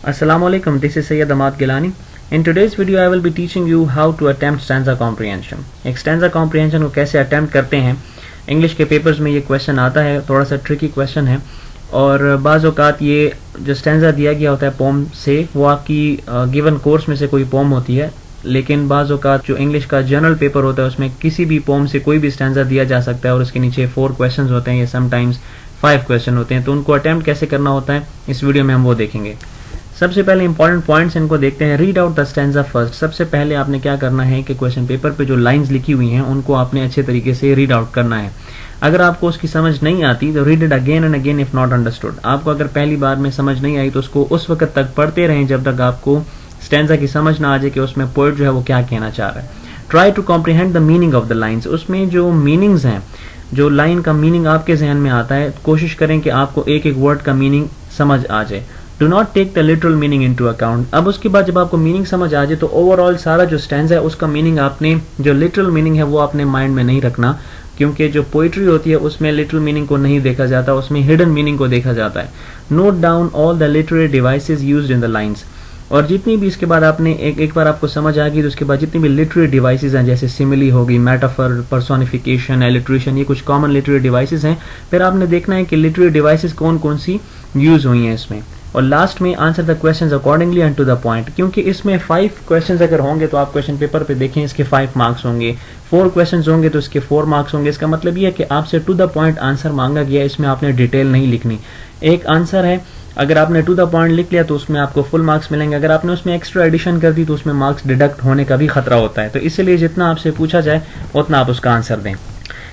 Assalamualaikum, this is Sayyid Ahmad Gilani. In today's video I will be teaching you how to attempt stanza comprehension. एक stanza comprehension को कैसे attempt करते हैं. English के papers में ये क्वेश्चन आता है, थोड़ा सा ट्रिकी क्वेश्चन है और बाज़ औक़ात ये जो स्टैंजा दिया गया होता है पोम से वो आपकी गिवन कोर्स में से कोई पोम होती है, लेकिन बाज़ औक़ात जो इंग्लिश का जनरल पेपर होता है उसमें किसी भी पोम से कोई भी स्टैंजा दिया जा सकता है और उसके नीचे 4 क्वेश्चन होते हैं या समटाइम्स 5 क्वेश्चन होते हैं, तो उनको अटैम्प्ट कैसे करना होता है इस वीडियो में हम वो देखेंगे। सबसे पहले इंपॉर्टेंट पॉइंट्स इनको देखते हैं। Read out the stanza first. सबसे पहले आपने क्या करना है कि क्वेश्चन पेपर पे जो लाइंस लिखी हुई हैं उनको आपने अच्छे तरीके से रीड आउट करना है। अगर आपको उसकी समझ नहीं आती तो read it again and again if not understood. आपको अगर पहली बार में समझ नहीं आई तो उसको उस वक्त तक पढ़ते रहें जब तक आपको स्टैंजा की समझ ना आ जाए कि उसमें पोएट जो है वो क्या कहना चाह रहा है। Try to comprehend the meaning of the lines. उसमें जो मीनिंग्स हैं, जो लाइन का मीनिंग आपके जहन में आता है, कोशिश करें कि आपको एक एक वर्ड का मीनिंग समझ आ जाए। Do not take the literal meaning into account. अब उसके बाद जब आपको मीनिंग समझ आ जाए तो ओवरऑल सारा जो स्टैंजा है उसका मीनिंग आपने, जो लिटरल मीनिंग है वो आपने माइंड में नहीं रखना, क्योंकि जो पोइट्री होती है उसमें लिटरल मीनिंग को नहीं देखा जाता, उसमें हिडन मीनिंग को देखा जाता है। Note down all the literary devices used in the lines. और जितनी भी इसके बाद आपने एक बार आपको समझ आ गई तो उसके बाद जितनी भी लिटरेरी डिवाइसेस हैं, जैसे सिमिली होगी, मेटाफर, पर्सोनिफिकेशन, एलिट्रेशन, ये कुछ कॉमन लिटरेरी डिवाइसेस हैं। फिर आपने देखना है कि लिटरेरी डिवाइसेस कौन कौन सी यूज हुई हैं इसमें। और लास्ट में answer the questions accordingly and to the point, क्योंकि इसमें 5 क्वेश्चंस अगर होंगे तो आप क्वेश्चन पेपर पे देखें इसके 5 मार्क्स होंगे, 4 क्वेश्चंस होंगे तो इसके 4 मार्क्स होंगे। इसका मतलब ये है कि आपसे टू द पॉइंट आंसर मांगा गया, इसमें आपने डिटेल नहीं लिखनी। एक आंसर है, अगर आपने टू द पॉइंट लिख लिया तो उसमें आपको फुल मार्क्स मिलेंगे, अगर आपने उसमें एक्स्ट्रा एडिशन कर दी तो उसमें मार्क्स डिडक्ट होने का भी खतरा होता है। तो इसलिए जितना आपसे पूछा जाए उतना आप उसका आंसर दें।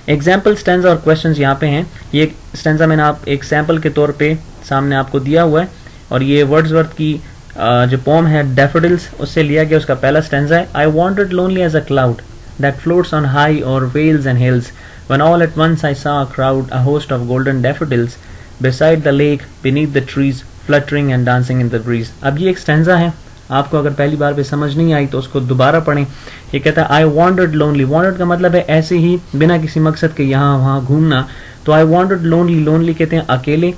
एग्जाम्पल स्टैंजा और क्वेश्चंस यहाँ पे हैं। ये स्टैंजा मैंने आप एक सैम्पल के तौर पे सामने आपको दिया हुआ है और ये वर्ड्सवर्थ की जो पोम है डैफोडिल्स उससे लिया गया, उसका पहला स्टैंजा है। I wanted lonely as a cloud that floats on high o'er vales and hills when all at once I saw a crowd a host of golden daffodils beside the lake, beneath the trees, fluttering and dancing in the breeze। अब ये एक stanza है, आपको अगर पहली बार पे समझ नहीं आई तो उसको दोबारा पढ़ें। ये कहता है आई वांटेड लोनली। वांटेड का मतलब है ऐसे ही बिना किसी मकसद के यहाँ वहाँ घूमना, तो आई वांटेड लोनली, लोनली कहते हैं अकेले।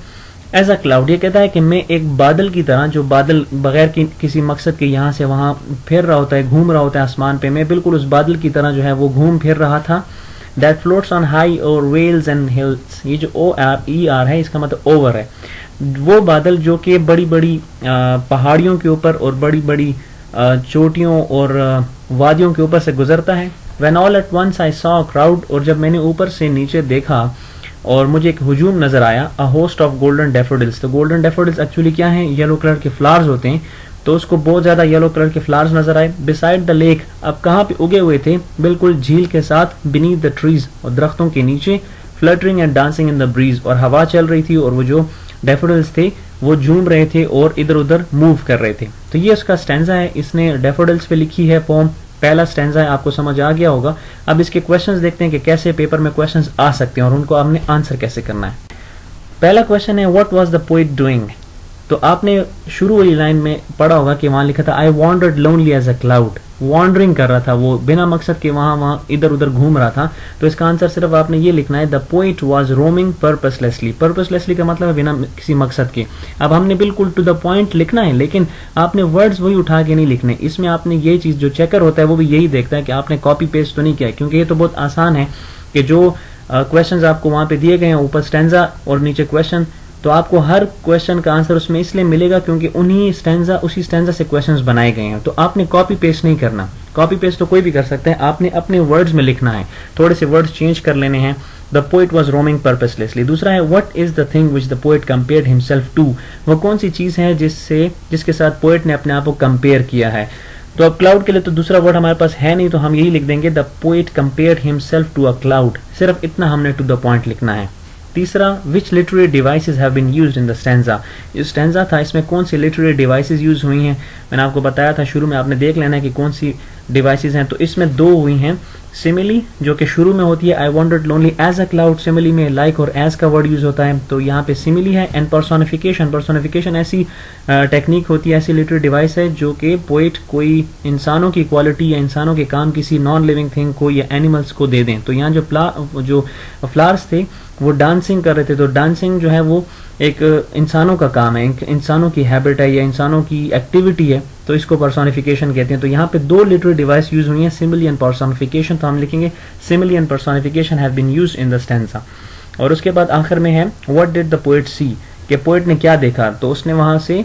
एज अ क्लाउड, ये कहता है कि मैं एक बादल की तरह, जो बादल बगैर किसी मकसद के यहाँ से वहाँ फिर रहा होता है, घूम रहा होता है आसमान पे, मैं बिल्कुल उस बादल की तरह जो है वो घूम फिर रहा था। That floats on high over vales and hills। ये जो OR है इसका मतलब ओवर है, वो बादल जो कि बड़ी बड़ी पहाड़ियों के ऊपर और बड़ी बड़ी चोटियों और वादियों के ऊपर से गुजरता है। When all at once I saw a crowd, और जब मैंने ऊपर से नीचे देखा और मुझे एक हुजूम नजर आया, a host of golden daffodils। तो गोल्डन डैफोडिल्स एक्चुअली क्या हैं, येलो कलर के फ्लावर्स होते हैं, तो उसको बहुत ज्यादा येलो कलर के फ्लावर्स नजर आए। बिसाइड द लेक, अब कहाँ पे उगे हुए थे, बिल्कुल झील के साथ। बीनीथ द ट्रीज, और दरख्तों के नीचे। Fluttering and dancing in the breeze, और हवा चल रही थी और वो जो डैफोडिल्स थे वो झूम रहे थे और इधर उधर मूव कर रहे थे। तो ये उसका स्टैंजा है, इसने डैफोडिल्स पे लिखी है पोम, पहला स्टैंजा है, आपको समझ आ गया होगा। अब इसके क्वेश्चंस देखते हैं कि कैसे पेपर में क्वेश्चंस आ सकते हैं और उनको आपने आंसर कैसे करना है। पहला क्वेश्चन है what was the poet doing. तो आपने शुरू वाली लाइन में पढ़ा होगा कि वहां लिखा था I wandered lonely as a cloud. Wandering कर रहा था वो, बिना मकसद के वहां इधर उधर घूम रहा था। तो इसका आंसर सिर्फ आपने ये लिखना है द पोएट वाज रोमिंग पर्पसलेसली। पर्पसलेसली का मतलब है बिना किसी मकसद के। अब हमने बिल्कुल टू द पॉइंट लिखना है, लेकिन आपने वर्ड्स वही उठा के नहीं लिखने। इसमें आपने ये चीज, जो चेकर होता है वो भी यही देखता है कि आपने कॉपी पेस्ट तो नहीं किया, क्योंकि ये तो बहुत आसान है कि जो क्वेश्चन आपको वहां पे दिए गए हैं, ऊपर स्टैंजा और नीचे क्वेश्चन, तो आपको हर क्वेश्चन का आंसर उसमें इसलिए मिलेगा क्योंकि उसी स्टैंजा से क्वेश्चंस बनाए गए हैं। तो आपने कॉपी पेस्ट नहीं करना, कॉपी पेस्ट तो कोई भी कर सकता है, आपने अपने वर्ड्स में लिखना है, थोड़े से वर्ड्स चेंज कर लेने हैं। The poet was roaming purposelessly. दूसरा है what is the thing which the poet compared himself to. वो कौन सी चीज है जिसके साथ पोएट ने अपने आप को कंपेयर किया है। तो अब क्लाउड के लिए तो दूसरा वर्ड हमारे पास है नहीं, तो हम यही लिख देंगे the poet compared himself to a cloud. सिर्फ इतना हमने टू द पॉइंट लिखना है। तीसरा, which literary devices have been used in the stanza. जो स्टैंजा था इसमें कौन सी लिटरेरी डिवाइसेज यूज हुई हैं, मैंने आपको बताया था शुरू में, आपने देख लेना है कि कौन सी डिवाइसेज हैं। तो इसमें 2 हुई हैं। सिमिली जो कि शुरू में होती है I wanted lonely as a cloud, simile में लाइक और एज का वर्ड यूज होता है, तो यहाँ पे सिमिली है। एंड पर्सोनिफिकेशन, पर्सोनिफिकेशन ऐसी टेक्निक होती है, ऐसी लिटरेरी डिवाइस है जो कि पोएट कोई इंसानों की क्वालिटी या इंसानों के काम किसी नॉन लिविंग थिंग को या एनिमल्स को दे दें। तो यहाँ जो फ्लावर्स थे वो डांसिंग कर रहे थे, तो डांसिंग जो है वो एक इंसानों का काम है, इंसानों की हैबिट है या इंसानों की एक्टिविटी है, तो इसको पर्सोनिफिकेशन कहते हैं। तो यहाँ पे दो लिटरेरी डिवाइस यूज हुई है, सिमिली एंड पर्सोनिफिकेशन, तो हम लिखेंगे simile and personification have been used in the stanza. और उसके बाद आखिर में है what did the poet see, कि पोएट ने क्या देखा, तो उसने वहां से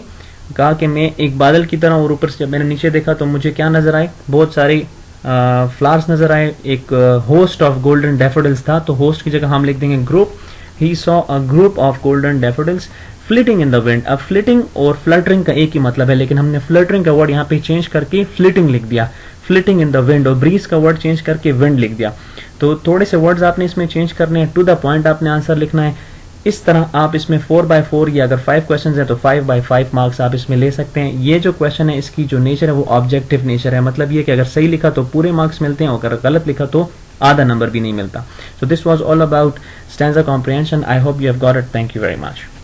कहा कि मैं एक बादल की तरह, और ऊपर से जब मैंने नीचे देखा तो मुझे क्या नजर आए, बहुत सारे फ्लावर्स नजर आए, एक होस्ट ऑफ गोल्डन डैफोडिल्स था, तो होस्ट की जगह हम लिख देंगे group. He saw a group of golden daffodils flitting in the wind. अब फ्लिटिंग और फ्लटरिंग का एक ही मतलब है, लेकिन हमने फ्लटरिंग का वर्ड यहाँ पे चेंज करके फ्लिटिंग लिख दिया, फ्लिटिंग इन द विंड, और ब्रीज का वर्ड चेंज करके विंड लिख दिया। तो थोड़े से वर्ड्स आपने इसमें चेंज करने हैं, टू द पॉइंट आपने आंसर लिखना है। इस तरह आप इसमें 4x4 या अगर 5 क्वेश्चन है तो 5x5 मार्क्स आप इसमें ले सकते हैं। ये जो क्वेश्चन है इसकी जो नेचर है वो ऑब्जेक्टिव नेचर है, मतलब ये कि अगर सही लिखा तो पूरे मार्क्स मिलते हैं और अगर गलत लिखा तो आधा नंबर भी नहीं मिलता। So this was all about stanza comprehension. I hope you have got it. Thank you very much.